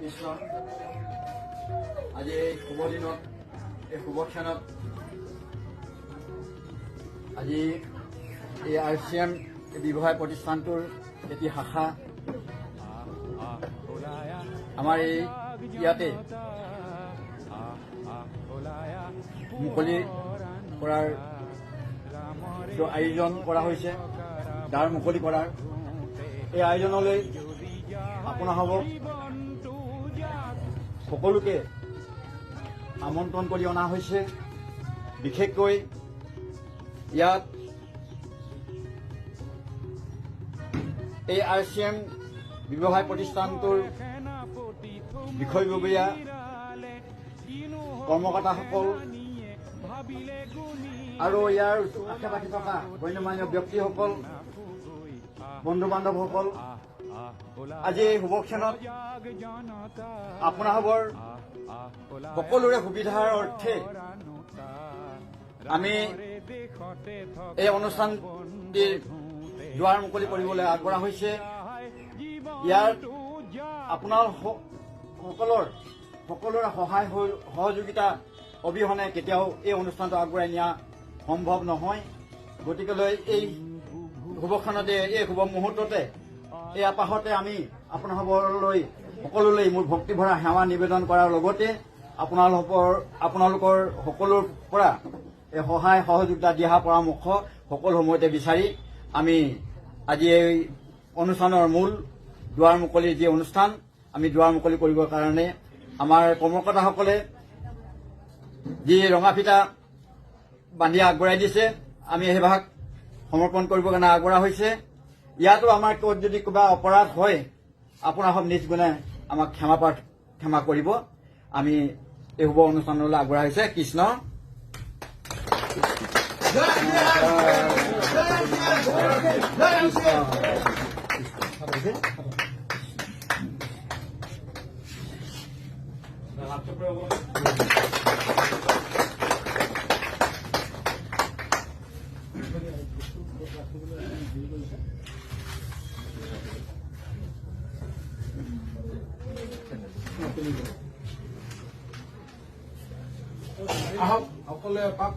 কৃষ্ণ আজি এই শুভ দিনত এই শুভ ক্ষণত আজি এই RCM ব্যৱসায় প্ৰতিষ্ঠানটোৰ এটি শাখা আমাৰ এই ইয়াতে মুকলি কৰাৰ আয়োজন কৰা হৈছে দ্বাৰ মুকলি কৰাৰ এই আয়োজনলৈ আপোনাসৱক সকলোকে আমন্ত্ৰণ কৰি অনা হৈছে। বিশেষকৈ ইয়াত এই RCM ব্যৱসায় প্ৰতিষ্ঠানটোৰ বিষয়ববীয়া কৰ্মকৰ্তাসকল আৰু ইয়াৰ আশে পাশে থকা গণ্যমান্য ব্যক্তিসকল বন্ধু বান্ধৱসকল আজি এই শুভ ক্ষণত আপোনাসৱৰ সকলোৰে সুবিধাৰ অৰ্থে আমি এই অনুষ্ঠানটিৰ দুৱাৰ মুকলি কৰিবলৈ আগবঢ়া হৈছে। ইয়াৰ আপোনাৰ সকলোৰে সহায় সহযোগিতা অবিহনে কেতিয়াও এই অনুষ্ঠানটো আগবঢ়াই নিয়া সম্ভৱ নহয়। গতিকেলৈ এই শুভক্ষণতে এই শুভ মুহূৰ্ততে এই আপাহতে আমি আপোনাসৱলৈ সকলোলৈ মোৰ ভক্তিভৰা সেৱা নিবেদন কৰাৰ লগতে আপোনালোকৰ সকলোৰ পৰা এই সহায় সহযোগিতা দিহা পৰামৰ্শ সকলো সময়তে বিচাৰি আমি আজি এই অনুষ্ঠানৰ মূল দুৱাৰ মুকলিৰ যি অনুষ্ঠান আমি দুৱাৰ মুকলি কৰিবৰ কাৰণে আমাৰ কৰ্মকৰ্তাসকলে যি ৰঙা ফিটা বান্ধি আগবঢ়াই দিছে আমি সেইভাগ সমৰ্পণ কৰিবৰ কাৰণে আগবঢ়া হৈছে। ইয়াতো আমাৰ ক'ত যদি কিবা অপৰাধ হয় আপোনাসৱ নিজ গুণে আমাক ক্ষমা কৰিব। আমি এই শুভ অনুষ্ঠানলৈ আগবঢ়া হৈছে। কৃষ্ণ আহক সকলোৱে এপাক